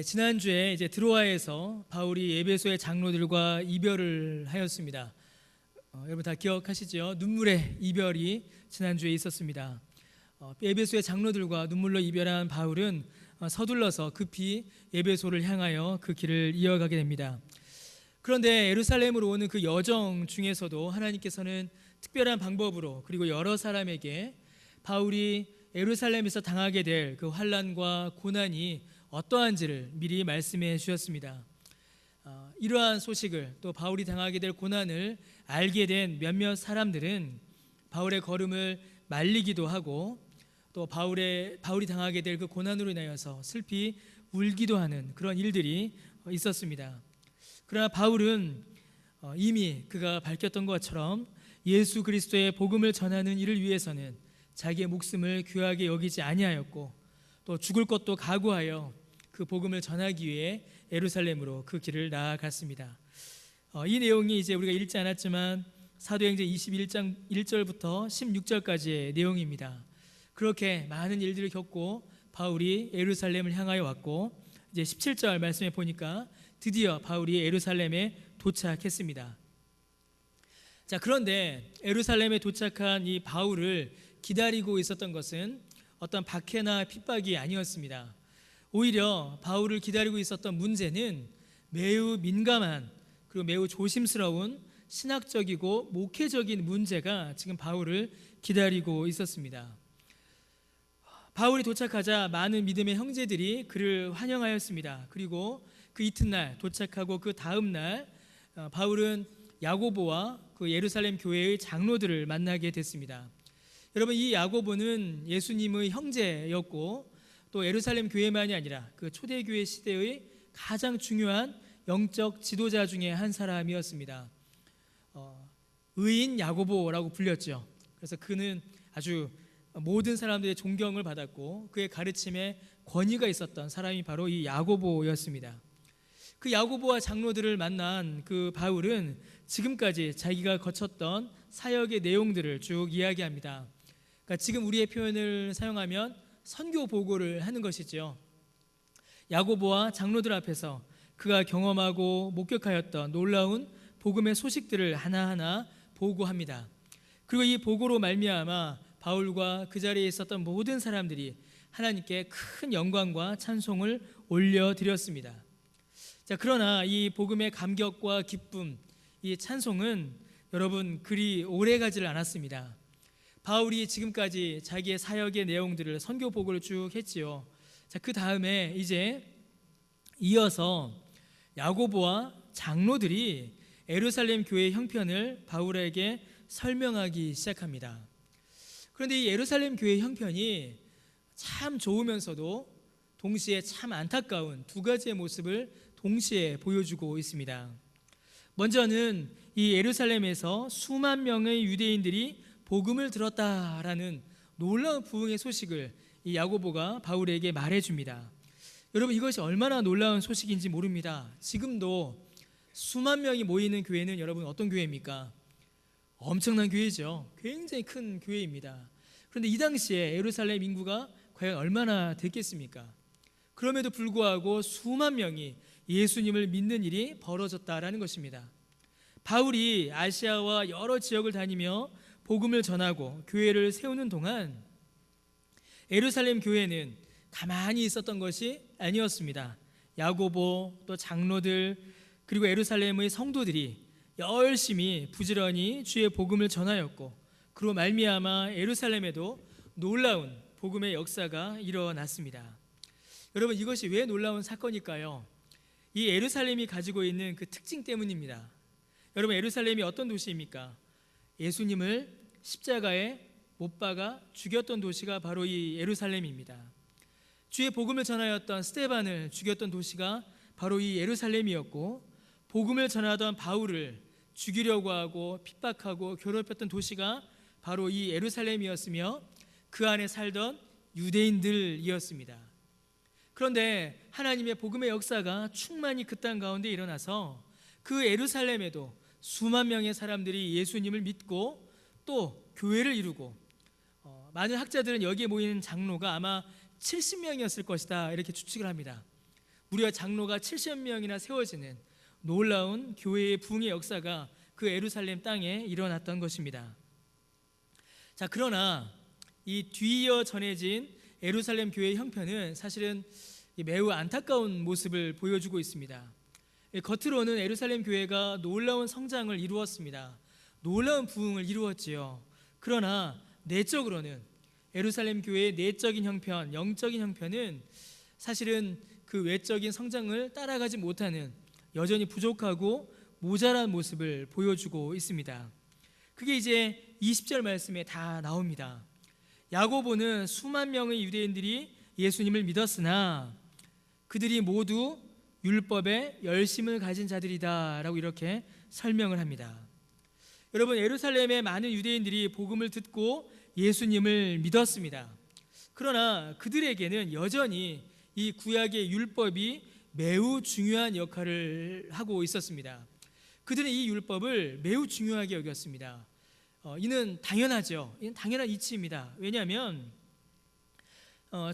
지난주에 이제 드로아에서 바울이 에베소의 장로들과 이별을 하였습니다. 여러분 다 기억하시죠? 눈물의 이별이 지난주에 있었습니다. 에베소의 장로들과 눈물로 이별한 바울은 서둘러서 급히 에베소를 향하여 그 길을 이어가게 됩니다. 그런데 예루살렘으로 오는 그 여정 중에서도 하나님께서는 특별한 방법으로 그리고 여러 사람에게 바울이 예루살렘에서 당하게 될 그 환난과 고난이 어떠한지를 미리 말씀해 주셨습니다. 이러한 소식을 또 바울이 당하게 될 고난을 알게 된 몇몇 사람들은 바울의 걸음을 말리기도 하고 또 바울이 당하게 될 그 고난으로 인하여서 슬피 울기도 하는 그런 일들이 있었습니다. 그러나 바울은 이미 그가 밝혔던 것처럼 예수 그리스도의 복음을 전하는 일을 위해서는 자기의 목숨을 귀하게 여기지 아니하였고 또 죽을 것도 각오하여 그 복음을 전하기 위해 예루살렘으로 그 길을 나아갔습니다. 이 내용이 이제 우리가 읽지 않았지만 사도행전 21장 1절부터 16절까지의 내용입니다. 그렇게 많은 일들을 겪고 바울이 예루살렘을 향하여 왔고 이제 17절 말씀에 보니까 드디어 바울이 예루살렘에 도착했습니다. 자, 그런데 예루살렘에 도착한 이 바울을 기다리고 있었던 것은 어떤 박해나 핍박이 아니었습니다. 오히려 바울을 기다리고 있었던 문제는 매우 민감한 그리고 매우 조심스러운 신학적이고 목회적인 문제가 지금 바울을 기다리고 있었습니다. 바울이 도착하자 많은 믿음의 형제들이 그를 환영하였습니다. 그리고 그 이튿날 도착하고 그 다음 날 바울은 야고보와 그 예루살렘 교회의 장로들을 만나게 됐습니다. 여러분, 이 야고보는 예수님의 형제였고 또 예루살렘 교회만이 아니라 그 초대교회 시대의 가장 중요한 영적 지도자 중에 한 사람이었습니다. 의인 야고보라고 불렸죠. 그래서 그는 아주 모든 사람들의 존경을 받았고 그의 가르침에 권위가 있었던 사람이 바로 이 야고보였습니다. 그 야고보와 장로들을 만난 그 바울은 지금까지 자기가 거쳤던 사역의 내용들을 쭉 이야기합니다. 그러니까 지금 우리의 표현을 사용하면 선교 보고를 하는 것이죠. 야고보와 장로들 앞에서 그가 경험하고 목격하였던 놀라운 복음의 소식들을 하나하나 보고합니다. 그리고 이 보고로 말미암아 바울과 그 자리에 있었던 모든 사람들이 하나님께 큰 영광과 찬송을 올려드렸습니다. 자, 그러나 이 복음의 감격과 기쁨, 이 찬송은 여러분 그리 오래가지를 않았습니다. 바울이 지금까지 자기의 사역의 내용들을 선교 보고를 쭉 했지요. 자, 그 다음에 이제 이어서 야고보와 장로들이 예루살렘 교회 형편을 바울에게 설명하기 시작합니다. 그런데 이 예루살렘 교회 형편이 참 좋으면서도 동시에 참 안타까운 두 가지의 모습을 동시에 보여주고 있습니다. 먼저는 이 예루살렘에서 수만 명의 유대인들이 복음을 들었다라는 놀라운 부흥의 소식을 이 야고보가 바울에게 말해줍니다. 여러분, 이것이 얼마나 놀라운 소식인지 모릅니다. 지금도 수만 명이 모이는 교회는 여러분 어떤 교회입니까? 엄청난 교회죠. 굉장히 큰 교회입니다. 그런데 이 당시에 예루살렘 인구가 과연 얼마나 됐겠습니까? 그럼에도 불구하고 수만 명이 예수님을 믿는 일이 벌어졌다라는 것입니다. 바울이 아시아와 여러 지역을 다니며 복음을 전하고 교회를 세우는 동안 예루살렘 교회는 가만히 있었던 것이 아니었습니다. 야고보 또 장로들 그리고 예루살렘의 성도들이 열심히 부지런히 주의 복음을 전하였고 그로 말미암아 예루살렘에도 놀라운 복음의 역사가 일어났습니다. 여러분, 이것이 왜 놀라운 사건일까요? 이 예루살렘이 가지고 있는 그 특징 때문입니다. 여러분, 예루살렘이 어떤 도시입니까? 예수님을 십자가에 못 박아 죽였던 도시가 바로 이 예루살렘입니다. 주의 복음을 전하였던 스데반을 죽였던 도시가 바로 이 예루살렘이었고 복음을 전하던 바울을 죽이려고 하고 핍박하고 괴롭혔던 도시가 바로 이 예루살렘이었으며 그 안에 살던 유대인들이었습니다. 그런데 하나님의 복음의 역사가 충만히 그 땅 가운데 일어나서 그 예루살렘에도 수만 명의 사람들이 예수님을 믿고 또 교회를 이루고 많은 학자들은 여기에 모이는 장로가 아마 70명이었을 것이다 이렇게 추측을 합니다. 무려 장로가 70명이나 세워지는 놀라운 교회의 부흥의 역사가 그 예루살렘 땅에 일어났던 것입니다. 자, 그러나 이 뒤이어 전해진 예루살렘 교회의 형편은 사실은 매우 안타까운 모습을 보여주고 있습니다. 겉으로는 예루살렘 교회가 놀라운 성장을 이루었습니다. 놀라운 부흥을 이루었지요. 그러나 내적으로는 예루살렘 교회의 내적인 형편, 영적인 형편은 사실은 그 외적인 성장을 따라가지 못하는 여전히 부족하고 모자란 모습을 보여주고 있습니다. 그게 이제 20절 말씀에 다 나옵니다. 야고보는 수만 명의 유대인들이 예수님을 믿었으나 그들이 모두 율법에 열심을 가진 자들이다 라고 이렇게 설명을 합니다. 여러분, 예루살렘의 많은 유대인들이 복음을 듣고 예수님을 믿었습니다. 그러나 그들에게는 여전히 이 구약의 율법이 매우 중요한 역할을 하고 있었습니다. 그들은 이 율법을 매우 중요하게 여겼습니다. 이는 당연하죠. 이는 당연한 이치입니다. 왜냐하면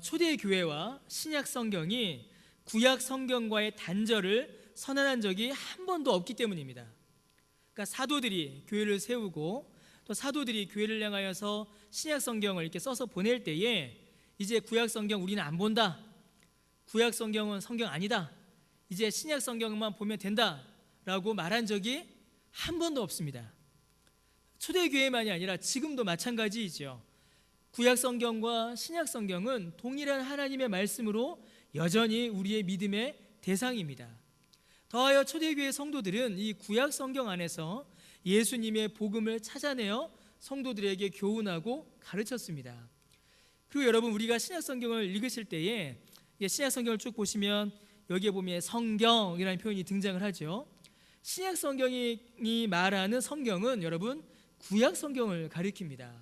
초대 교회와 신약 성경이 구약 성경과의 단절을 선언한 적이 한 번도 없기 때문입니다. 그러니까 사도들이 교회를 세우고 또 사도들이 교회를 향하여서 신약 성경을 이렇게 써서 보낼 때에 이제 구약 성경 우리는 안 본다, 구약 성경은 성경 아니다, 이제 신약 성경만 보면 된다라고 말한 적이 한 번도 없습니다. 초대교회만이 아니라 지금도 마찬가지이죠. 구약 성경과 신약 성경은 동일한 하나님의 말씀으로 여전히 우리의 믿음의 대상입니다. 더하여 초대교회 성도들은 이 구약 성경 안에서 예수님의 복음을 찾아내어 성도들에게 교훈하고 가르쳤습니다. 그리고 여러분, 우리가 신약 성경을 읽으실 때에 신약 성경을 쭉 보시면 여기에 보면 성경이라는 표현이 등장을 하죠. 신약 성경이 말하는 성경은 여러분 구약 성경을 가리킵니다.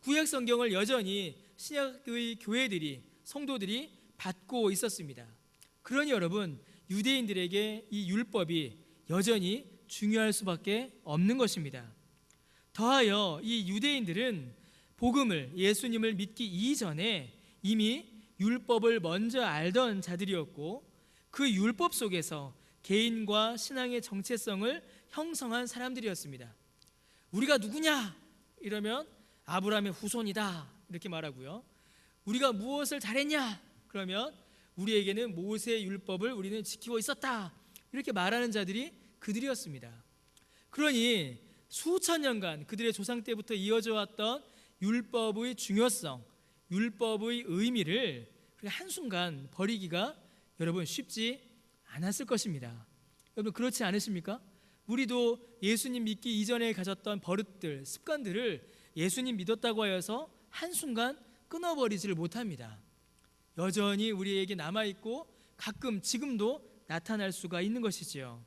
구약 성경을 여전히 신약의 교회들이, 성도들이 받고 있었습니다. 그러니 여러분, 유대인들에게 이 율법이 여전히 중요할 수밖에 없는 것입니다. 더하여 이 유대인들은 복음을, 예수님을 믿기 이전에 이미 율법을 먼저 알던 자들이었고 그 율법 속에서 개인과 신앙의 정체성을 형성한 사람들이었습니다. 우리가 누구냐? 이러면 아브라함의 후손이다 이렇게 말하고요. 우리가 무엇을 잘했냐? 그러면 우리에게는 모세의 율법을 우리는 지키고 있었다 이렇게 말하는 자들이 그들이었습니다. 그러니 수천 년간 그들의 조상 때부터 이어져 왔던 율법의 중요성, 율법의 의미를 한순간 버리기가 여러분 쉽지 않았을 것입니다. 여러분, 그렇지 않으십니까? 우리도 예수님 믿기 이전에 가졌던 버릇들, 습관들을 예수님 믿었다고 하여서 한순간 끊어버리지를 못합니다. 여전히 우리에게 남아있고 가끔 지금도 나타날 수가 있는 것이지요.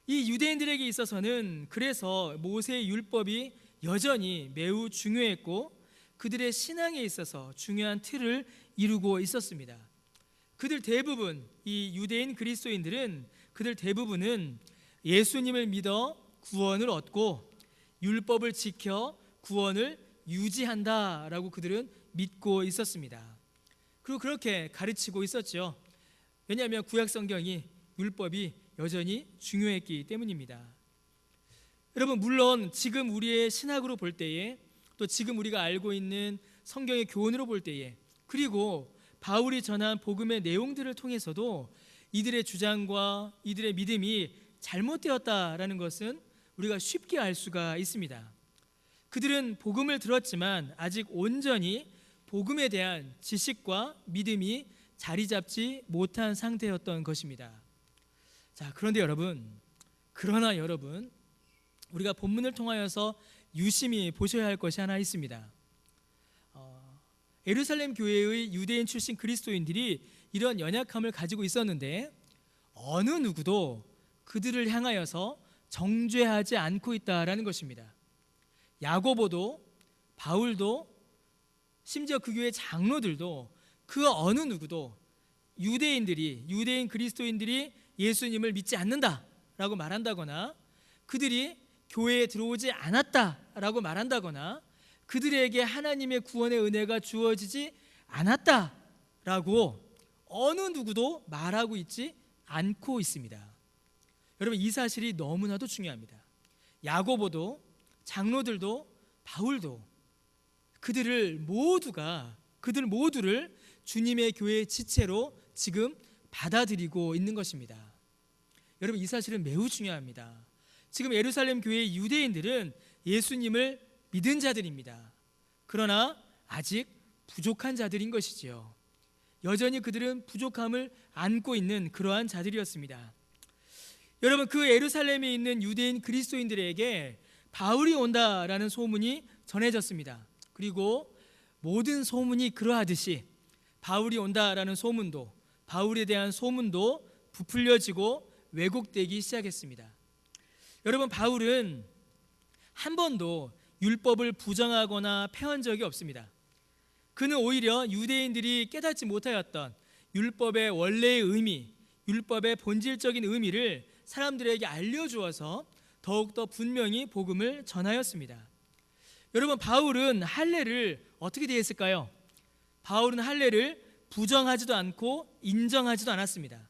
이 유대인들에게 있어서는 그래서 모세의 율법이 여전히 매우 중요했고 그들의 신앙에 있어서 중요한 틀을 이루고 있었습니다. 그들 대부분, 이 유대인 그리스도인들은 그들 대부분은 예수님을 믿어 구원을 얻고 율법을 지켜 구원을 유지한다라고 그들은 믿고 있었습니다. 그리고 그렇게 가르치고 있었죠. 왜냐하면 구약 성경이, 율법이 여전히 중요했기 때문입니다. 여러분, 물론 지금 우리의 신학으로 볼 때에, 또 지금 우리가 알고 있는 성경의 교훈으로 볼 때에, 그리고 바울이 전한 복음의 내용들을 통해서도 이들의 주장과 이들의 믿음이 잘못되었다라는 것은 우리가 쉽게 알 수가 있습니다. 그들은 복음을 들었지만 아직 온전히 복음에 대한 지식과 믿음이 자리 잡지 못한 상태였던 것입니다. 자, 그런데 그러나 여러분, 우리가 본문을 통하여서 유심히 보셔야 할 것이 하나 있습니다. 예루살렘 교회의 유대인 출신 그리스도인들이 이런 연약함을 가지고 있었는데 어느 누구도 그들을 향하여서 정죄하지 않고 있다라는 것입니다. 야고보도, 바울도, 심지어 그 교회 장로들도, 그 어느 누구도 유대인 그리스도인들이 예수님을 믿지 않는다라고 말한다거나 그들이 교회에 들어오지 않았다라고 말한다거나 그들에게 하나님의 구원의 은혜가 주어지지 않았다라고 어느 누구도 말하고 있지 않고 있습니다. 여러분, 이 사실이 너무나도 중요합니다. 야고보도, 장로들도, 바울도 그들 모두를 주님의 교회의 지체로 지금 받아들이고 있는 것입니다. 여러분, 이 사실은 매우 중요합니다. 지금 예루살렘 교회의 유대인들은 예수님을 믿은 자들입니다. 그러나 아직 부족한 자들인 것이지요. 여전히 그들은 부족함을 안고 있는 그러한 자들이었습니다. 여러분, 그 예루살렘에 있는 유대인 그리스도인들에게 바울이 온다라는 소문이 전해졌습니다. 그리고 모든 소문이 그러하듯이 바울이 온다라는 소문도, 바울에 대한 소문도 부풀려지고 왜곡되기 시작했습니다. 여러분, 바울은 한 번도 율법을 부정하거나 폐한 적이 없습니다. 그는 오히려 유대인들이 깨닫지 못하였던 율법의 원래의 의미, 율법의 본질적인 의미를 사람들에게 알려주어서 더욱더 분명히 복음을 전하였습니다. 여러분, 바울은 할례를 어떻게 대했을까요? 바울은 할례를 부정하지도 않고 인정하지도 않았습니다.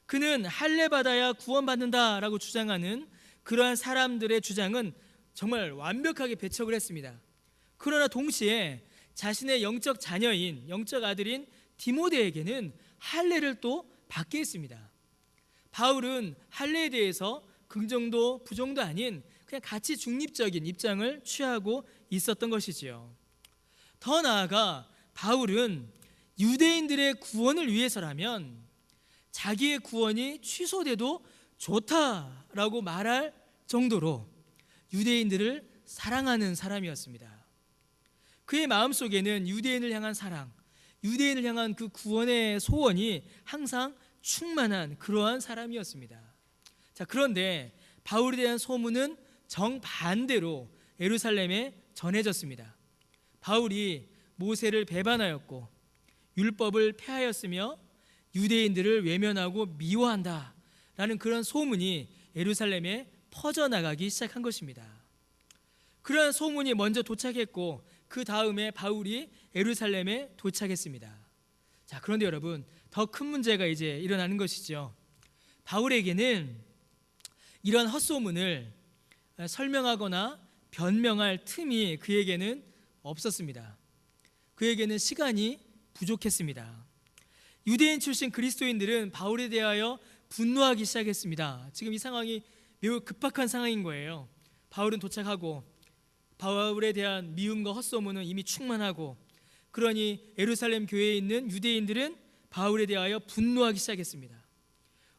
그는 할례 받아야 구원받는다라고 주장하는 그러한 사람들의 주장은 정말 완벽하게 배척을 했습니다. 그러나 동시에 자신의 영적 자녀인, 영적 아들인 디모데에게는 할례를 또 받게 했습니다. 바울은 할례에 대해서 긍정도 부정도 아닌 그냥 같이 중립적인 입장을 취하고 있었던 것이지요. 더 나아가 바울은 유대인들의 구원을 위해서라면 자기의 구원이 취소돼도 좋다라고 말할 정도로 유대인들을 사랑하는 사람이었습니다. 그의 마음속에는 유대인을 향한 사랑, 유대인을 향한 그 구원의 소원이 항상 충만한 그러한 사람이었습니다. 자, 그런데 바울에 대한 소문은 정반대로 예루살렘에 전해졌습니다. 바울이 모세를 배반하였고 율법을 폐하였으며 유대인들을 외면하고 미워한다라는 그런 소문이 예루살렘에 퍼져나가기 시작한 것입니다. 그러한 소문이 먼저 도착했고 그 다음에 바울이 예루살렘에 도착했습니다. 자, 그런데 여러분, 더 큰 문제가 이제 일어나는 것이죠. 바울에게는 이런 헛소문을 설명하거나 변명할 틈이 그에게는 없었습니다. 그에게는 시간이 부족했습니다. 유대인 출신 그리스도인들은 바울에 대하여 분노하기 시작했습니다. 지금 이 상황이 매우 급박한 상황인 거예요. 바울은 도착하고 바울에 대한 미움과 헛소문은 이미 충만하고, 그러니 예루살렘 교회에 있는 유대인들은 바울에 대하여 분노하기 시작했습니다.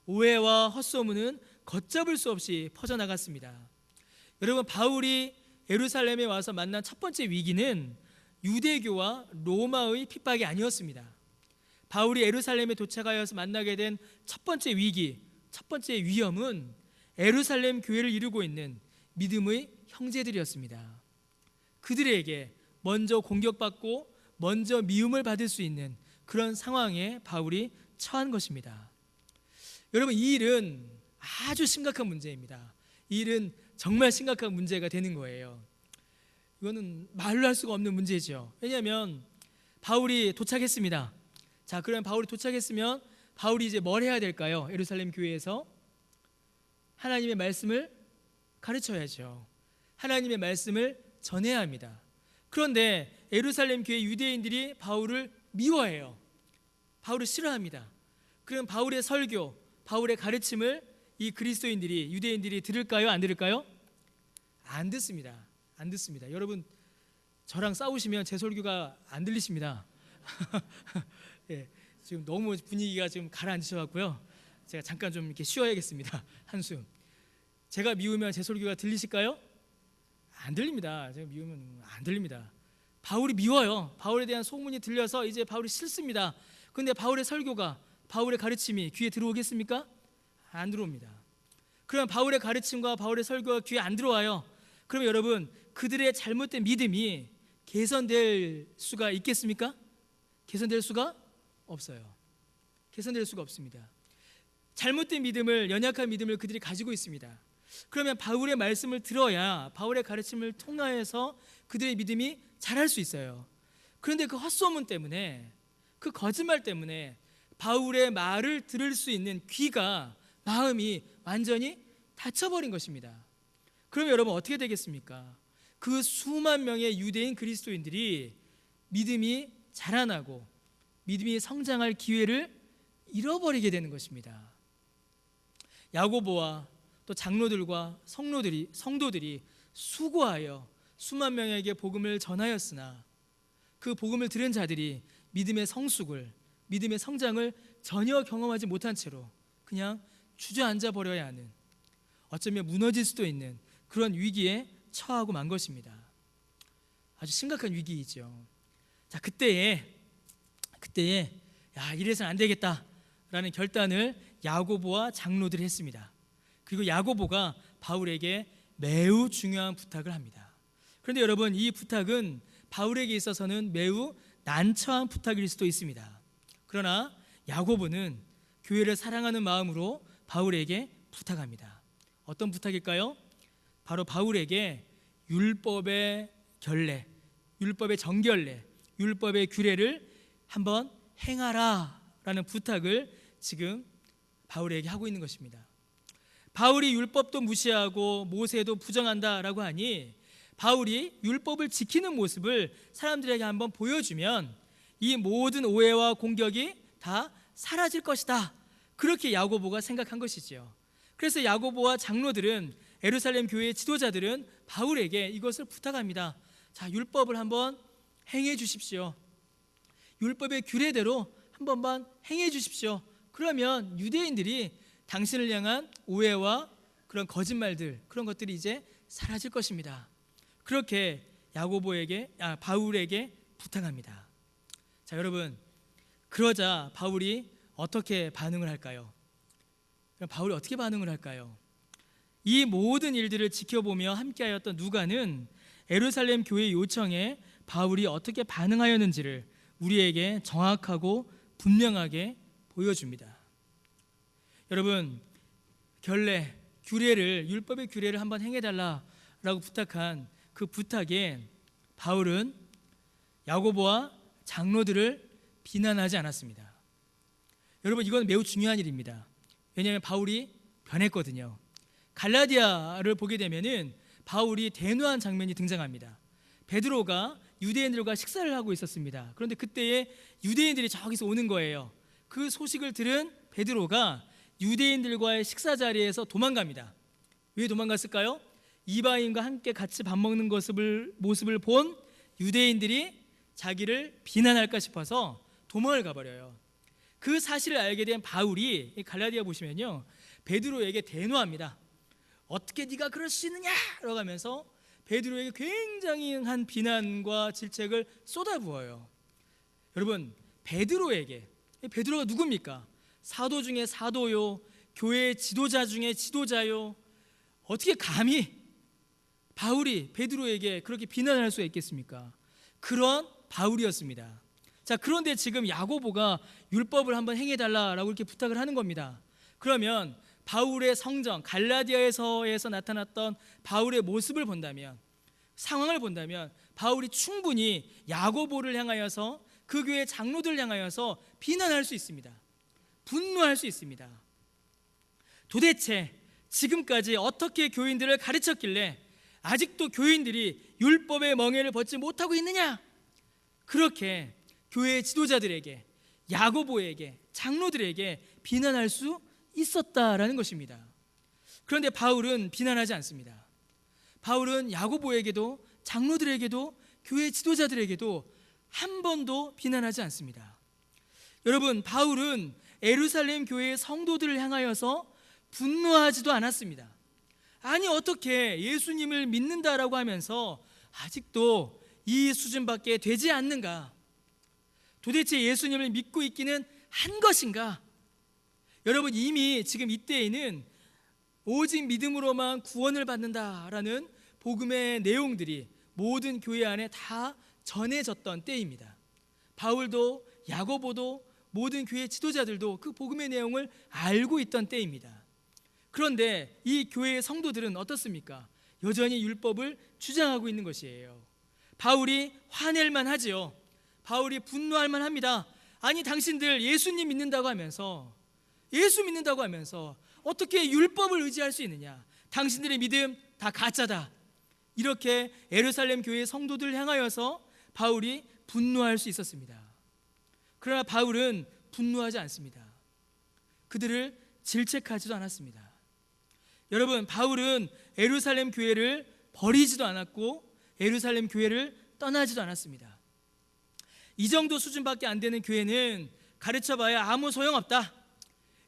오해와 헛소문은 걷잡을 수 없이 퍼져나갔습니다. 여러분, 바울이 예루살렘에 와서 만난 첫 번째 위기는 유대교와 로마의 핍박이 아니었습니다. 바울이 예루살렘에 도착하여서 만나게 된 첫 번째 위기, 첫 번째 위험은 예루살렘 교회를 이루고 있는 믿음의 형제들이었습니다. 그들에게 먼저 공격받고 먼저 미움을 받을 수 있는 그런 상황에 바울이 처한 것입니다. 여러분, 이 일은 아주 심각한 문제입니다. 이 일은 정말 심각한 문제가 되는 거예요. 이거는 말로 할 수가 없는 문제죠. 왜냐하면 바울이 도착했습니다. 자, 그럼 바울이 도착했으면 바울이 이제 뭘 해야 될까요? 예루살렘 교회에서 하나님의 말씀을 가르쳐야죠. 하나님의 말씀을 전해야 합니다. 그런데 예루살렘 교회 유대인들이 바울을 미워해요. 바울을 싫어합니다. 그럼 바울의 설교, 바울의 가르침을 이 그리스도인들이, 유대인들이 들을까요? 안 들을까요? 안 듣습니다. 안 듣습니다. 여러분, 저랑 싸우시면 제 설교가 안 들리십니다. 예, 지금 너무 분위기가 지금 가라앉으셔갖고요. 제가 잠깐 좀 이렇게 쉬어야겠습니다. 한숨. 제가 미우면 제 설교가 들리실까요? 안 들립니다. 제가 미우면 안 들립니다. 바울이 미워요. 바울에 대한 소문이 들려서 이제 바울이 싫습니다. 그런데 바울의 설교가, 바울의 가르침이 귀에 들어오겠습니까? 안 들어옵니다. 그럼 바울의 가르침과 바울의 설교가 귀에 안 들어와요. 그럼 여러분, 그들의 잘못된 믿음이 개선될 수가 있겠습니까? 개선될 수가 없어요. 개선될 수가 없습니다. 잘못된 믿음을, 연약한 믿음을 그들이 가지고 있습니다. 그러면 바울의 말씀을 들어야, 바울의 가르침을 통하여서 그들의 믿음이 자랄 수 있어요. 그런데 그 헛소문 때문에, 그 거짓말 때문에 바울의 말을 들을 수 있는 귀가, 마음이 완전히 닫혀버린 것입니다. 그럼 여러분 어떻게 되겠습니까? 그 수만 명의 유대인 그리스도인들이 믿음이 자라나고 믿음이 성장할 기회를 잃어버리게 되는 것입니다. 야고보와 또 장로들과 성도들이 수고하여 수만 명에게 복음을 전하였으나 그 복음을 들은 자들이 믿음의 성숙을, 믿음의 성장을 전혀 경험하지 못한 채로 그냥 주저앉아 버려야 하는, 어쩌면 무너질 수도 있는 그런 위기에 처하고 만 것입니다. 아주 심각한 위기이죠. 자, 그때에 이래서는 안 되겠다라는 결단을 야고보와 장로들이 했습니다. 그리고 야고보가 바울에게 매우 중요한 부탁을 합니다. 그런데 여러분, 이 부탁은 바울에게 있어서는 매우 난처한 부탁일 수도 있습니다. 그러나 야고보는 교회를 사랑하는 마음으로 바울에게 부탁합니다. 어떤 부탁일까요? 바로 바울에게 율법의 결례, 율법의 정결례, 율법의 규례를 한번 행하라 라는 부탁을 지금 바울에게 하고 있는 것입니다. 바울이 율법도 무시하고 모세도 부정한다라고 하니 바울이 율법을 지키는 모습을 사람들에게 한번 보여주면 이 모든 오해와 공격이 다 사라질 것이다, 그렇게 야고보가 생각한 것이지요. 그래서 야고보와 장로들은, 예루살렘 교회의 지도자들은 바울에게 이것을 부탁합니다. 자, 율법을 한번 행해 주십시오. 율법의 규례대로 한 번만 행해 주십시오. 그러면 유대인들이 당신을 향한 오해와 그런 거짓말들, 그런 것들이 이제 사라질 것입니다. 그렇게 바울에게 부탁합니다. 자, 여러분, 그러자 바울이 어떻게 반응을 할까요? 바울이 어떻게 반응을 할까요? 이 모든 일들을 지켜보며 함께하였던 누가는 예루살렘 교회 요청에 바울이 어떻게 반응하였는지를 우리에게 정확하고 분명하게 보여줍니다. 여러분, 율법의 규례를 한번 행해달라라고 부탁한 그 부탁에 바울은 야고보와 장로들을 비난하지 않았습니다. 여러분, 이건 매우 중요한 일입니다. 왜냐하면 바울이 변했거든요. 갈라디아를 보게 되면은 바울이 대노한 장면이 등장합니다. 베드로가 유대인들과 식사를 하고 있었습니다. 그런데 그때에 유대인들이 저기서 오는 거예요. 그 소식을 들은 베드로가 유대인들과의 식사 자리에서 도망갑니다. 왜 도망갔을까요? 이방인과 함께 같이 밥 먹는 모습을 본 유대인들이 자기를 비난할까 싶어서 도망을 가버려요. 그 사실을 알게 된 바울이, 갈라디아 보시면요, 베드로에게 대노합니다. 어떻게 네가 그럴 수 있느냐? 라고 하면서 베드로에게 굉장히 한 비난과 질책을 쏟아부어요. 여러분, 베드로가 누굽니까? 사도 중에 사도요, 교회의 지도자 중에 지도자요. 어떻게 감히 바울이 베드로에게 그렇게 비난할 수 있겠습니까? 그런 바울이었습니다. 자, 그런데 지금 야고보가 율법을 한번 행해달라라고 이렇게 부탁을 하는 겁니다. 그러면 바울의 성정, 갈라디아에서 나타났던 바울의 모습을 본다면, 상황을 본다면 바울이 충분히 야고보를 향하여서, 그 교회 장로들을 향하여서 비난할 수 있습니다. 분노할 수 있습니다. 도대체 지금까지 어떻게 교인들을 가르쳤길래 아직도 교인들이 율법의 멍에를 벗지 못하고 있느냐? 그렇게 교회의 지도자들에게, 야고보에게, 장로들에게 비난할 수 있었다라는 것입니다. 그런데 바울은 비난하지 않습니다. 바울은 야고보에게도, 장로들에게도, 교회 지도자들에게도 한 번도 비난하지 않습니다. 여러분, 바울은 예루살렘 교회의 성도들을 향하여서 분노하지도 않았습니다. 아니, 어떻게 예수님을 믿는다라고 하면서 아직도 이 수준밖에 되지 않는가? 도대체 예수님을 믿고 있기는 한 것인가? 여러분, 이미 지금 이때에는 오직 믿음으로만 구원을 받는다라는 복음의 내용들이 모든 교회 안에 다 전해졌던 때입니다. 바울도 야고보도 모든 교회 지도자들도 그 복음의 내용을 알고 있던 때입니다. 그런데 이 교회의 성도들은 어떻습니까? 여전히 율법을 주장하고 있는 것이에요. 바울이 화낼만 하지요. 바울이 분노할 만합니다. 아니 당신들 예수님 믿는다고 하면서 예수 믿는다고 하면서 어떻게 율법을 의지할 수 있느냐? 당신들의 믿음 다 가짜다. 이렇게 예루살렘 교회 성도들을 향하여서 바울이 분노할 수 있었습니다. 그러나 바울은 분노하지 않습니다. 그들을 질책하지도 않았습니다. 여러분, 바울은 예루살렘 교회를 버리지도 않았고 예루살렘 교회를 떠나지도 않았습니다. 이 정도 수준밖에 안 되는 교회는 가르쳐봐야 아무 소용없다.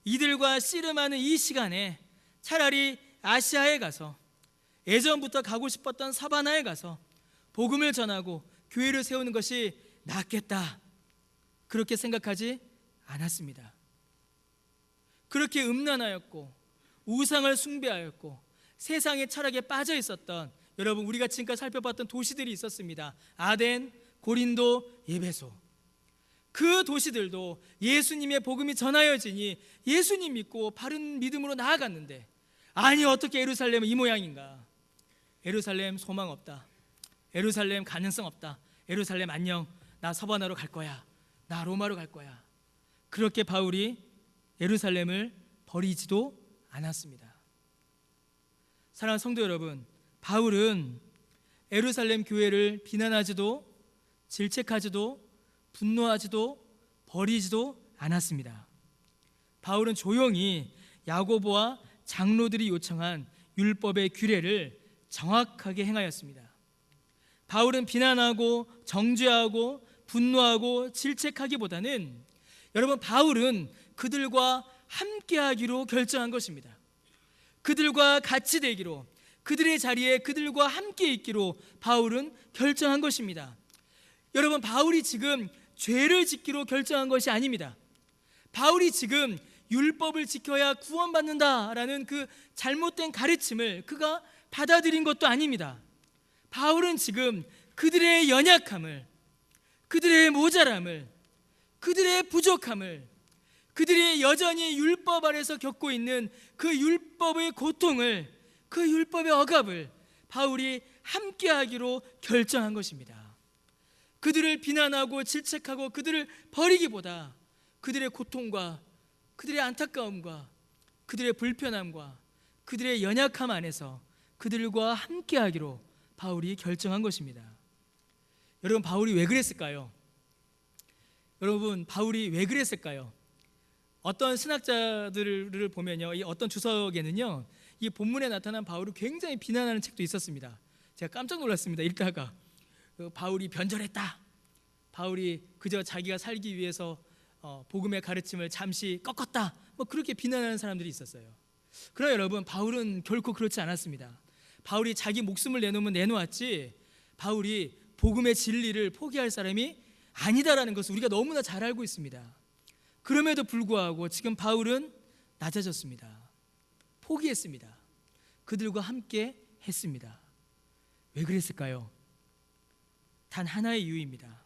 이들과 씨름하는 이 시간에 차라리 아시아에 가서, 예전부터 가고 싶었던 사바나에 가서 복음을 전하고 교회를 세우는 것이 낫겠다, 그렇게 생각하지 않았습니다. 그렇게 음란하였고 우상을 숭배하였고 세상의 철학에 빠져 있었던, 여러분, 우리가 지금까지 살펴봤던 도시들이 있었습니다. 아덴, 고린도, 에베소. 그 도시들도 예수님의 복음이 전하여지니 예수님 믿고 바른 믿음으로 나아갔는데, 아니 어떻게 예루살렘은 이 모양인가? 예루살렘 소망 없다. 예루살렘 가능성 없다. 예루살렘 안녕. 나 서바나로 갈 거야. 나 로마로 갈 거야. 그렇게 바울이 예루살렘을 버리지도 않았습니다. 사랑하는 성도 여러분, 바울은 예루살렘 교회를 비난하지도 질책하지도 분노하지도 버리지도 않았습니다. 바울은 조용히 야고보와 장로들이 요청한 율법의 규례를 정확하게 행하였습니다. 바울은 비난하고 정죄하고 분노하고 질책하기보다는, 여러분, 바울은 그들과 함께하기로 결정한 것입니다. 그들과 같이 되기로, 그들의 자리에 그들과 함께 있기로 바울은 결정한 것입니다. 여러분, 바울이 지금 죄를 짓기로 결정한 것이 아닙니다. 바울이 지금 율법을 지켜야 구원받는다라는 그 잘못된 가르침을 그가 받아들인 것도 아닙니다. 바울은 지금 그들의 연약함을, 그들의 모자람을, 그들의 부족함을, 그들이 여전히 율법 아래서 겪고 있는 그 율법의 고통을, 그 율법의 억압을 바울이 함께하기로 결정한 것입니다. 그들을 비난하고 질책하고 그들을 버리기보다 그들의 고통과 그들의 안타까움과 그들의 불편함과 그들의 연약함 안에서 그들과 함께하기로 바울이 결정한 것입니다. 여러분, 바울이 왜 그랬을까요? 여러분, 바울이 왜 그랬을까요? 어떤 신학자들을 보면요, 이 어떤 주석에는요, 이 본문에 나타난 바울을 굉장히 비난하는 책도 있었습니다. 제가 깜짝 놀랐습니다. 읽다가 바울이 변절했다, 바울이 그저 자기가 살기 위해서 복음의 가르침을 잠시 꺾었다, 뭐 그렇게 비난하는 사람들이 있었어요. 그러나 여러분, 바울은 결코 그렇지 않았습니다. 바울이 자기 목숨을 내놓으면 내놓았지, 바울이 복음의 진리를 포기할 사람이 아니다라는 것을 우리가 너무나 잘 알고 있습니다. 그럼에도 불구하고 지금 바울은 낮아졌습니다. 포기했습니다. 그들과 함께 했습니다. 왜 그랬을까요? 단 하나의 이유입니다.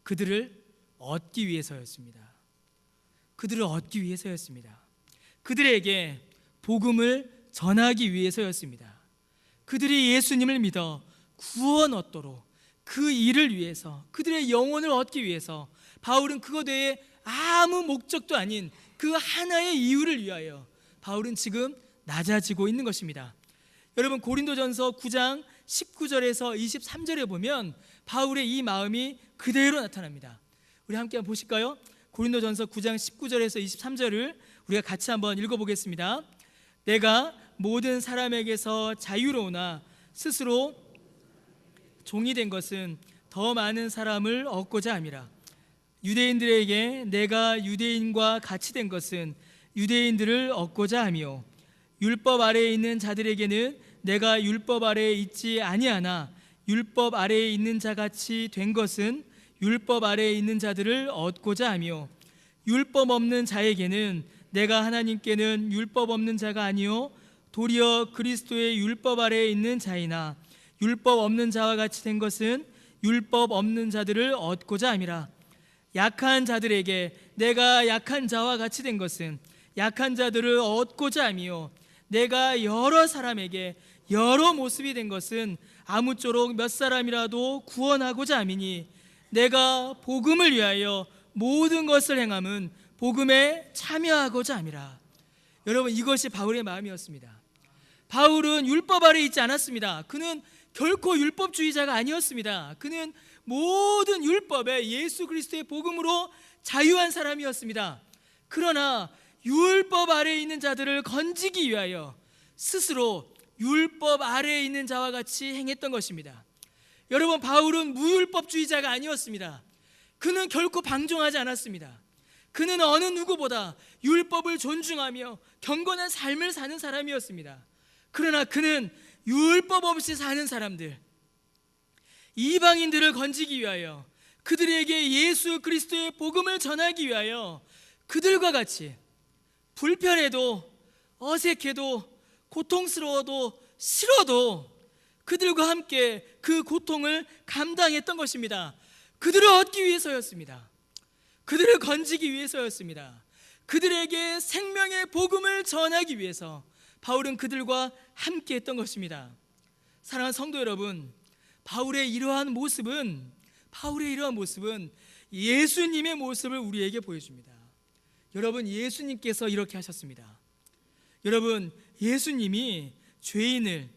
그들을 얻기 위해서였습니다. 그들을 얻기 위해서였습니다. 그들에게 복음을 전하기 위해서였습니다. 그들이 예수님을 믿어 구원 얻도록, 그 일을 위해서, 그들의 영혼을 얻기 위해서 바울은 그것 외에 아무 목적도 아닌 그 하나의 이유를 위하여 바울은 지금 낮아지고 있는 것입니다. 여러분, 고린도전서 9장 19절에서 23절에 보면 바울의 이 마음이 그대로 나타납니다. 우리 함께 한번 보실까요? 고린도전서 9장 19절에서 23절을 우리가 같이 한번 읽어보겠습니다. 내가 모든 사람에게서 자유로우나 스스로 종이 된 것은 더 많은 사람을 얻고자 함이라. 유대인들에게 내가 유대인과 같이 된 것은 유대인들을 얻고자 함이요, 율법 아래에 있는 자들에게는 내가 율법 아래에 있지 아니하나 율법 아래에 있는 자같이 된 것은 율법 아래에 있는 자들을 얻고자 하며, 율법 없는 자에게는 내가 하나님께는 율법 없는 자가 아니요 도리어 그리스도의 율법 아래에 있는 자이나 율법 없는 자와 같이 된 것은 율법 없는 자들을 얻고자 함이라. 약한 자들에게 내가 약한 자와 같이 된 것은 약한 자들을 얻고자 함이요, 내가 여러 사람에게 여러 모습이 된 것은 아무쪼록 몇 사람이라도 구원하고자 함이니, 내가 복음을 위하여 모든 것을 행함은 복음에 참여하고자 함이라. 여러분, 이것이 바울의 마음이었습니다. 바울은 율법 아래 있지 않았습니다. 그는 결코 율법주의자가 아니었습니다. 그는 모든 율법에 예수 그리스도의 복음으로 자유한 사람이었습니다. 그러나 율법 아래에 있는 자들을 건지기 위하여 스스로 율법 아래에 있는 자와 같이 행했던 것입니다. 여러분, 바울은 무율법주의자가 아니었습니다. 그는 결코 방종하지 않았습니다. 그는 어느 누구보다 율법을 존중하며 경건한 삶을 사는 사람이었습니다. 그러나 그는 율법 없이 사는 사람들, 이방인들을 건지기 위하여, 그들에게 예수 그리스도의 복음을 전하기 위하여 그들과 같이 불편해도 어색해도 고통스러워도 싫어도 그들과 함께 그 고통을 감당했던 것입니다. 그들을 얻기 위해서였습니다. 그들을 건지기 위해서였습니다. 그들에게 생명의 복음을 전하기 위해서 바울은 그들과 함께 했던 것입니다. 사랑하는 성도 여러분, 바울의 이러한 모습은 예수님의 모습을 우리에게 보여줍니다. 여러분, 예수님께서 이렇게 하셨습니다. 여러분, 예수님이 죄인을,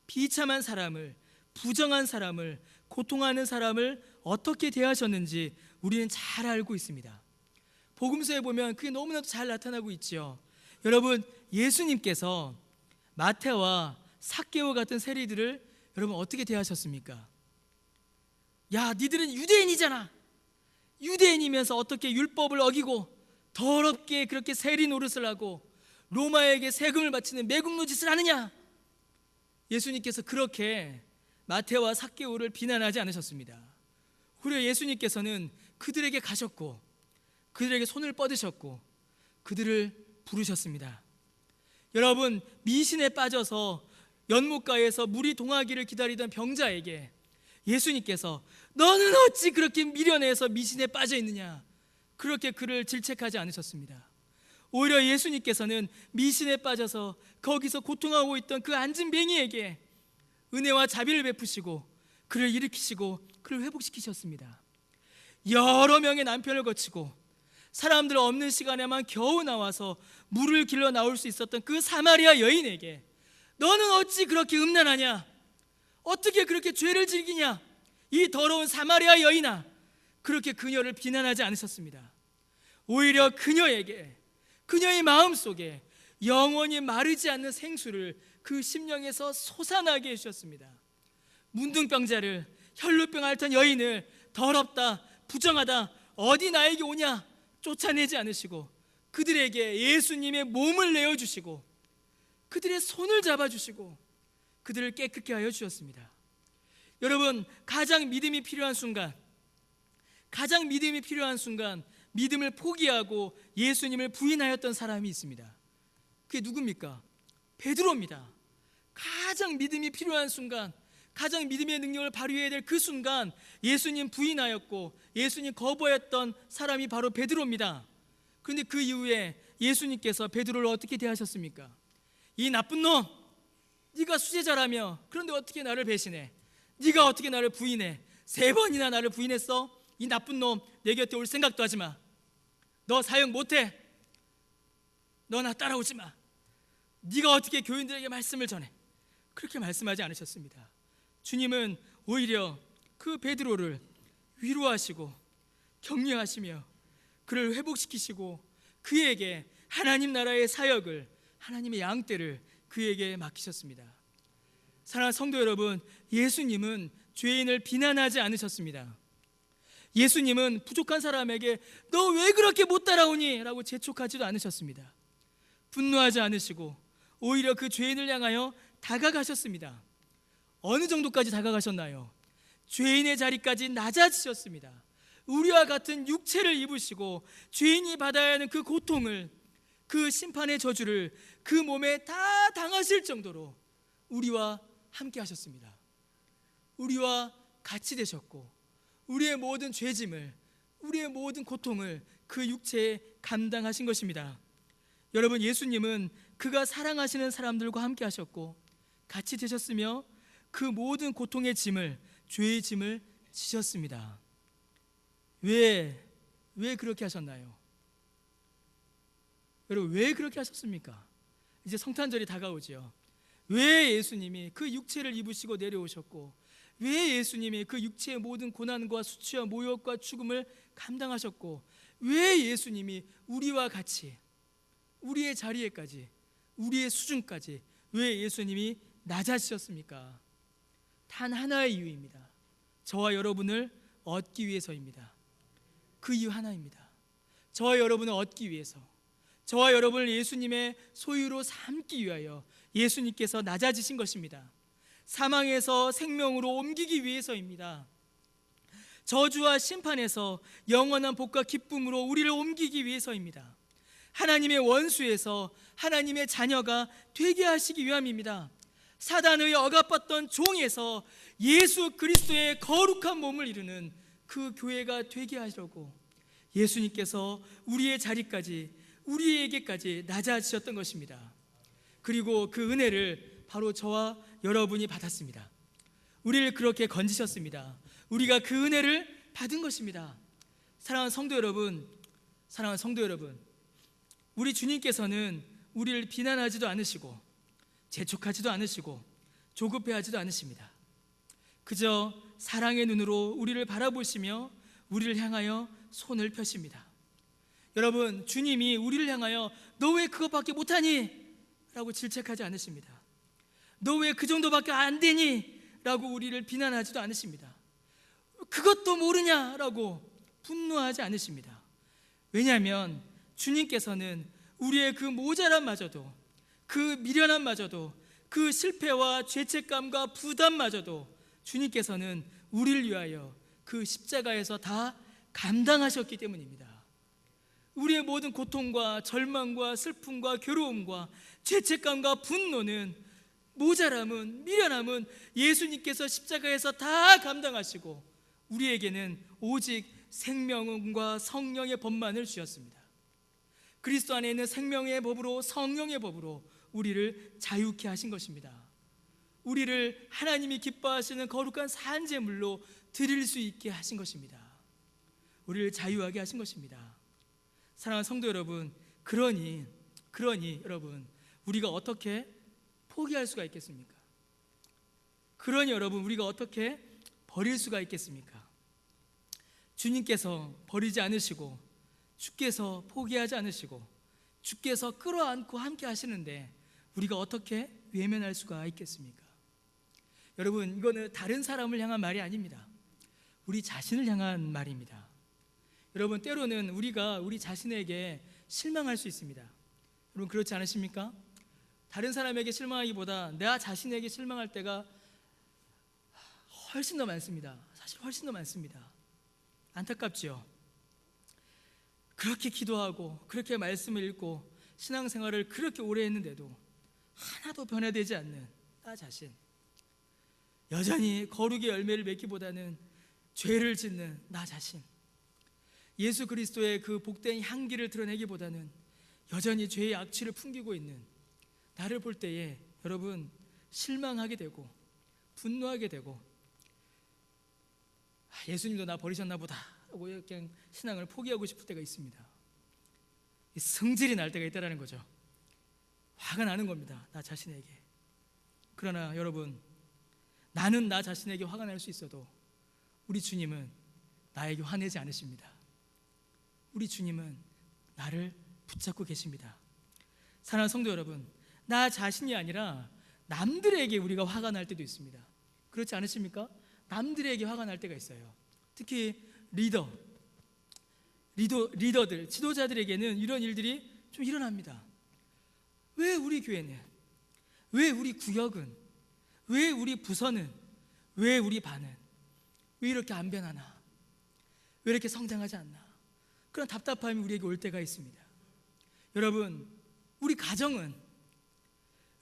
비참한 사람을, 부정한 사람을, 고통하는 사람을 어떻게 대하셨는지 우리는 잘 알고 있습니다. 복음서에 보면 그게 너무나도 잘 나타나고 있지요. 여러분, 예수님께서 마태와 삭개오 같은 세리들을 여러분 어떻게 대하셨습니까? 야, 니들은 유대인이잖아. 유대인이면서 어떻게 율법을 어기고 더럽게 그렇게 세리 노릇을 하고 로마에게 세금을 바치는 매국노 짓을 하느냐? 예수님께서 그렇게 마태와 삭개오를 비난하지 않으셨습니다. 오히려 예수님께서는 그들에게 가셨고 그들에게 손을 뻗으셨고 그들을 부르셨습니다. 여러분, 미신에 빠져서 연못가에서 물이 동하기를 기다리던 병자에게 예수님께서 너는 어찌 그렇게 미련해서 미신에 빠져 있느냐, 그렇게 그를 질책하지 않으셨습니다. 오히려 예수님께서는 미신에 빠져서 거기서 고통하고 있던 그 앉은뱅이에게 은혜와 자비를 베푸시고 그를 일으키시고 그를 회복시키셨습니다. 여러 명의 남편을 거치고 사람들 없는 시간에만 겨우 나와서 물을 길러 나올 수 있었던 그 사마리아 여인에게 너는 어찌 그렇게 음란하냐, 어떻게 그렇게 죄를 즐기냐, 이 더러운 사마리아 여인아, 그렇게 그녀를 비난하지 않으셨습니다. 오히려 그녀에게, 그녀의 마음속에 영원히 마르지 않는 생수를 그 심령에서 솟아나게 해주셨습니다. 문둥병자를, 혈루병 앓던 여인을 더럽다, 부정하다, 어디 나에게 오냐 쫓아내지 않으시고 그들에게 예수님의 몸을 내어주시고 그들의 손을 잡아주시고 그들을 깨끗게 하여 주셨습니다. 여러분, 가장 믿음이 필요한 순간, 믿음을 포기하고 예수님을 부인하였던 사람이 있습니다. 그게 누굽니까? 베드로입니다. 가장 믿음이 필요한 순간, 가장 믿음의 능력을 발휘해야 될 그 순간 예수님 부인하였고 예수님 거부했던 사람이 바로 베드로입니다. 그런데 그 이후에 예수님께서 베드로를 어떻게 대하셨습니까? 이 나쁜 놈, 네가 수제자라며 그런데 어떻게 나를 배신해? 네가 어떻게 나를 부인해? 3번이나 나를 부인했어? 이 나쁜 놈, 내 곁에 올 생각도 하지 마. 너 사역 못해. 너 나 따라오지 마. 네가 어떻게 교인들에게 말씀을 전해? 그렇게 말씀하지 않으셨습니다. 주님은 오히려 그 베드로를 위로하시고 격려하시며 그를 회복시키시고 그에게 하나님 나라의 사역을, 하나님의 양떼를 그에게 맡기셨습니다. 사랑하는 성도 여러분, 예수님은 죄인을 비난하지 않으셨습니다. 예수님은 부족한 사람에게 너 왜 그렇게 못 따라오니? 라고 재촉하지도 않으셨습니다. 분노하지 않으시고 오히려 그 죄인을 향하여 다가가셨습니다. 어느 정도까지 다가가셨나요? 죄인의 자리까지 낮아지셨습니다. 우리와 같은 육체를 입으시고 죄인이 받아야 하는 그 고통을, 그 심판의 저주를 그 몸에 다 당하실 정도로 우리와 함께 하셨습니다. 우리와 같이 되셨고 우리의 모든 죄짐을, 우리의 모든 고통을 그 육체에 감당하신 것입니다. 여러분, 예수님은 그가 사랑하시는 사람들과 함께 하셨고 같이 되셨으며 그 모든 고통의 짐을, 죄의 짐을 지셨습니다. 왜 왜 그렇게 하셨나요? 여러분, 왜 그렇게 하셨습니까? 이제 성탄절이 다가오죠. 왜 예수님이 그 육체를 입으시고 내려오셨고, 왜 예수님이 그 육체의 모든 고난과 수치와 모욕과 죽음을 감당하셨고, 왜 예수님이 우리와 같이 우리의 자리에까지, 우리의 수준까지 왜 예수님이 낮아지셨습니까? 단 하나의 이유입니다. 저와 여러분을 얻기 위해서입니다. 그 이유 하나입니다. 저와 여러분을 얻기 위해서, 저와 여러분을 예수님의 소유로 삼기 위하여 예수님께서 낮아지신 것입니다. 사망에서 생명으로 옮기기 위해서입니다. 저주와 심판에서 영원한 복과 기쁨으로 우리를 옮기기 위해서입니다. 하나님의 원수에서 하나님의 자녀가 되게 하시기 위함입니다. 사단의 억압받던 종에서 예수 그리스도의 거룩한 몸을 이루는 그 교회가 되게 하시려고 예수님께서 우리의 자리까지, 우리에게까지 낮아지셨던 것입니다. 그리고 그 은혜를 바로 저와 여러분이 받았습니다. 우리를 그렇게 건지셨습니다. 우리가 그 은혜를 받은 것입니다. 사랑하는 성도 여러분, 사랑하는 성도 여러분, 우리 주님께서는 우리를 비난하지도 않으시고 재촉하지도 않으시고 조급해하지도 않으십니다. 그저 사랑의 눈으로 우리를 바라보시며 우리를 향하여 손을 펴십니다. 여러분, 주님이 우리를 향하여 너 왜 그것밖에 못하니? 라고 질책하지 않으십니다. 너 왜 그 정도밖에 안 되니? 라고 우리를 비난하지도 않으십니다. 그것도 모르냐라고 분노하지 않으십니다. 왜냐하면 주님께서는 우리의 그 모자람마저도, 그 미련함마저도, 그 실패와 죄책감과 부담마저도 주님께서는 우리를 위하여 그 십자가에서 다 감당하셨기 때문입니다. 우리의 모든 고통과 절망과 슬픔과 괴로움과 죄책감과 분노는, 모자람은, 미련함은 예수님께서 십자가에서 다 감당하시고 우리에게는 오직 생명과 성령의 법만을 주셨습니다. 그리스도 안에 있는 생명의 법으로, 성령의 법으로 우리를 자유케 하신 것입니다. 우리를 하나님이 기뻐하시는 거룩한 산제물로 드릴 수 있게 하신 것입니다. 우리를 자유하게 하신 것입니다. 사랑하는 성도 여러분, 그러니 여러분, 우리가 어떻게 포기할 수가 있겠습니까? 그러니 여러분, 우리가 어떻게 버릴 수가 있겠습니까? 주님께서 버리지 않으시고, 주께서 포기하지 않으시고, 주께서 끌어안고 함께 하시는데 우리가 어떻게 외면할 수가 있겠습니까? 여러분, 이거는 다른 사람을 향한 말이 아닙니다. 우리 자신을 향한 말입니다. 여러분, 때로는 우리가 우리 자신에게 실망할 수 있습니다. 여러분, 그렇지 않으십니까? 다른 사람에게 실망하기보다 나 자신에게 실망할 때가 훨씬 더 많습니다. 사실 훨씬 더 많습니다. 안타깝지요? 그렇게 기도하고 그렇게 말씀을 읽고 신앙생활을 그렇게 오래 했는데도 하나도 변화되지 않는 나 자신, 여전히 거룩의 열매를 맺기보다는 죄를 짓는 나 자신, 예수 그리스도의 그 복된 향기를 드러내기보다는 여전히 죄의 악취를 풍기고 있는 나를 볼 때에 여러분, 실망하게 되고 분노하게 되고 예수님도 나 버리셨나 보다 하고 그냥 신앙을 포기하고 싶을 때가 있습니다. 성질이 날 때가 있다는 거죠. 화가 나는 겁니다, 나 자신에게. 그러나 여러분, 나는 나 자신에게 화가 날 수 있어도 우리 주님은 나에게 화내지 않으십니다. 우리 주님은 나를 붙잡고 계십니다. 사랑하는 성도 여러분, 나 자신이 아니라 남들에게 우리가 화가 날 때도 있습니다. 그렇지 않으십니까? 남들에게 화가 날 때가 있어요. 특히 리더들, 지도자들에게는 이런 일들이 좀 일어납니다. 왜 우리 교회는, 왜 우리 구역은, 왜 우리 부서는, 왜 우리 반은 왜 이렇게 안 변하나, 왜 이렇게 성장하지 않나, 그런 답답함이 우리에게 올 때가 있습니다. 여러분, 우리 가정은,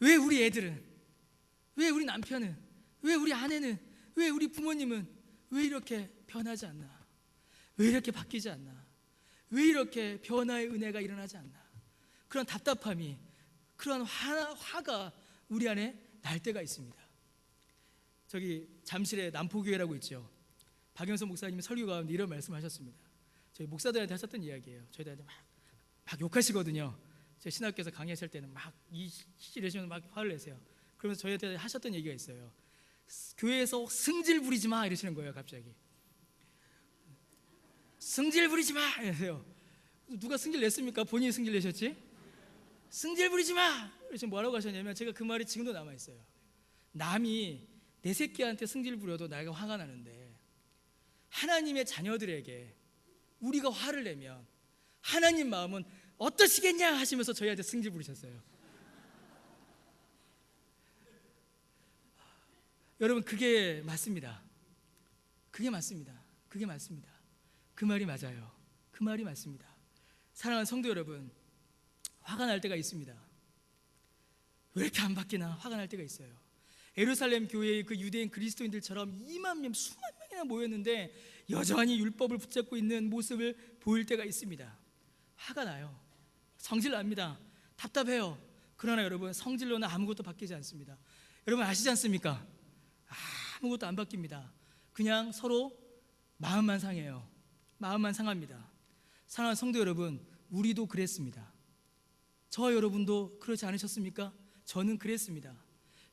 왜 우리 애들은, 왜 우리 남편은, 왜 우리 아내는, 왜 우리 부모님은 왜 이렇게 변하지 않나, 왜 이렇게 바뀌지 않나, 왜 이렇게 변화의 은혜가 일어나지 않나, 그런 답답함이, 그런 화가 우리 안에 날 때가 있습니다. 저기 잠실에 남포교회라고 있죠. 박영선 목사님이 설교 가운데 이런 말씀하셨습니다. 저희 목사들한테 하셨던 이야기예요. 저희들한테 막 욕하시거든요. 제가 신학교에서 강의하실 때는 막 이러시면 막 화를 내세요. 그러면서 저희한테 하셨던 얘기가 있어요. 교회에서 승질 부리지 마 이러시는 거예요. 갑자기 승질 부리지 마 이러세요. 누가 승질 냈습니까? 본인이 승질 내셨지? 승질 부리지 마! 그래서 뭐라고 하셨냐면, 제가 그 말이 지금도 남아있어요. 남이 내 새끼한테 승질 부려도 내가 화가 나는데 하나님의 자녀들에게 우리가 화를 내면 하나님 마음은 어떠시겠냐 하시면서 저희한테 승질 부리셨어요. 여러분, 그게 맞습니다. 그게 맞습니다. 그게 맞습니다. 그 말이 맞아요. 그 말이 맞습니다. 사랑하는 성도 여러분, 화가 날 때가 있습니다. 왜 이렇게 안 바뀌나 화가 날 때가 있어요. 예루살렘 교회의 그 유대인 그리스도인들처럼 2만 명, 수만 명이나 모였는데 여전히 율법을 붙잡고 있는 모습을 보일 때가 있습니다. 화가 나요. 성질 납니다. 답답해요. 그러나 여러분, 성질로는 아무것도 바뀌지 않습니다. 여러분 아시지 않습니까? 아무것도 안 바뀝니다. 그냥 서로 마음만 상해요. 마음만 상합니다. 사랑하는 성도 여러분, 우리도 그랬습니다. 저와 여러분도 그렇지 않으셨습니까? 저는 그랬습니다.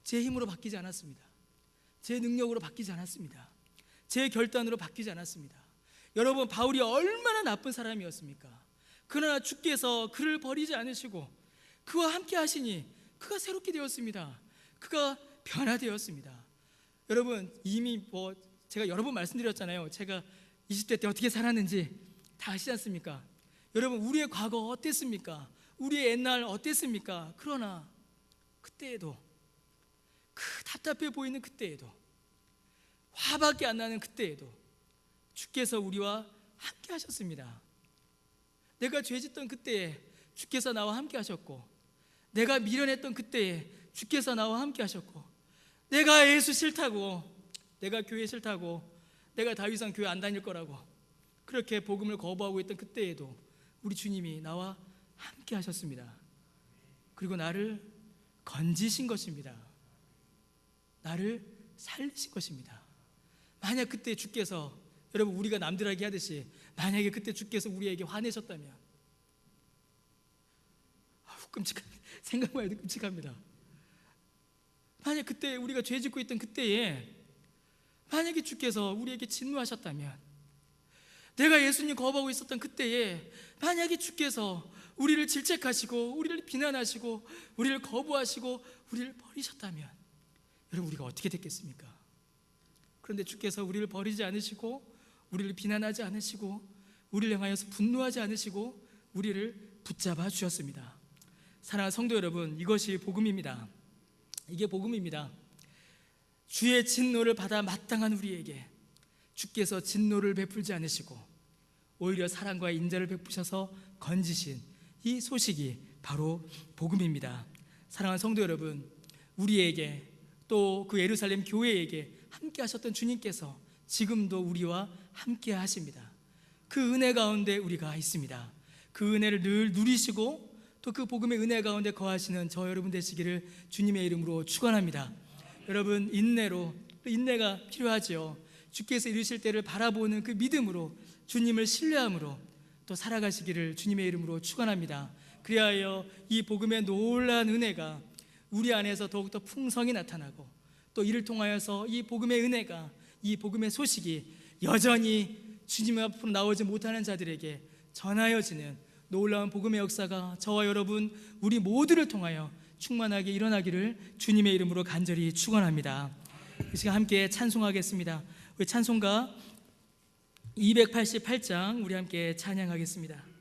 제 힘으로 바뀌지 않았습니다. 제 능력으로 바뀌지 않았습니다. 제 결단으로 바뀌지 않았습니다. 여러분, 바울이 얼마나 나쁜 사람이었습니까? 그러나 주께서 그를 버리지 않으시고 그와 함께 하시니 그가 새롭게 되었습니다. 그가 변화되었습니다. 여러분, 이미 제가 여러 번 말씀드렸잖아요. 제가 20대 때 어떻게 살았는지 다 아시지 않습니까? 여러분, 우리의 과거 어땠습니까? 우리의 옛날 어땠습니까? 그러나 그때에도, 그 답답해 보이는 그때에도, 화밖에 안 나는 그때에도 주께서 우리와 함께 하셨습니다. 내가 죄짓던 그때에 주께서 나와 함께 하셨고, 내가 미련했던 그때에 주께서 나와 함께 하셨고, 내가 예수 싫다고, 내가 교회 싫다고, 내가 더 이상 교회 안 다닐 거라고 그렇게 복음을 거부하고 있던 그때에도 우리 주님이 나와 함께 하셨습니다. 그리고 나를 건지신 것입니다. 나를 살리신 것입니다. 만약 그때 주께서, 여러분, 우리가 남들에게 하듯이 만약에 그때 주께서 우리에게 화내셨다면, 끔찍합니다. 생각만 해도 끔찍합니다. 만약 그때 우리가 죄 짓고 있던 그때에 만약에 주께서 우리에게 진노하셨다면, 내가 예수님 거부하고 있었던 그때에 만약에 주께서 우리를 질책하시고 우리를 비난하시고 우리를 거부하시고 우리를 버리셨다면, 여러분, 우리가 어떻게 됐겠습니까? 그런데 주께서 우리를 버리지 않으시고 우리를 비난하지 않으시고 우리를 향하여서 분노하지 않으시고 우리를 붙잡아 주셨습니다. 사랑하는 성도 여러분, 이것이 복음입니다. 이게 복음입니다. 주의 진노를 받아 마땅한 우리에게 주께서 진노를 베풀지 않으시고 오히려 사랑과 인자를 베푸셔서 건지신 이 소식이 바로 복음입니다. 사랑하는 성도 여러분, 우리에게 또 그 예루살렘 교회에게 함께 하셨던 주님께서 지금도 우리와 함께 하십니다. 그 은혜 가운데 우리가 있습니다. 그 은혜를 늘 누리시고 또 그 복음의 은혜 가운데 거하시는 저 여러분 되시기를 주님의 이름으로 축원합니다. 여러분, 인내가 필요하죠. 주께서 이루실 때를 바라보는 그 믿음으로, 주님을 신뢰함으로 또 살아가시기를 주님의 이름으로 축원합니다. 그리하여 이 복음의 놀라운 은혜가 우리 안에서 더욱더 풍성히 나타나고, 또 이를 통하여서 이 복음의 은혜가, 이 복음의 소식이 여전히 주님 앞으로 나오지 못하는 자들에게 전하여지는 놀라운 복음의 역사가 저와 여러분, 우리 모두를 통하여 충만하게 일어나기를 주님의 이름으로 간절히 축원합니다. 이 시간 함께 찬송하겠습니다. 우리 찬송가 288장 우리 함께 찬양하겠습니다.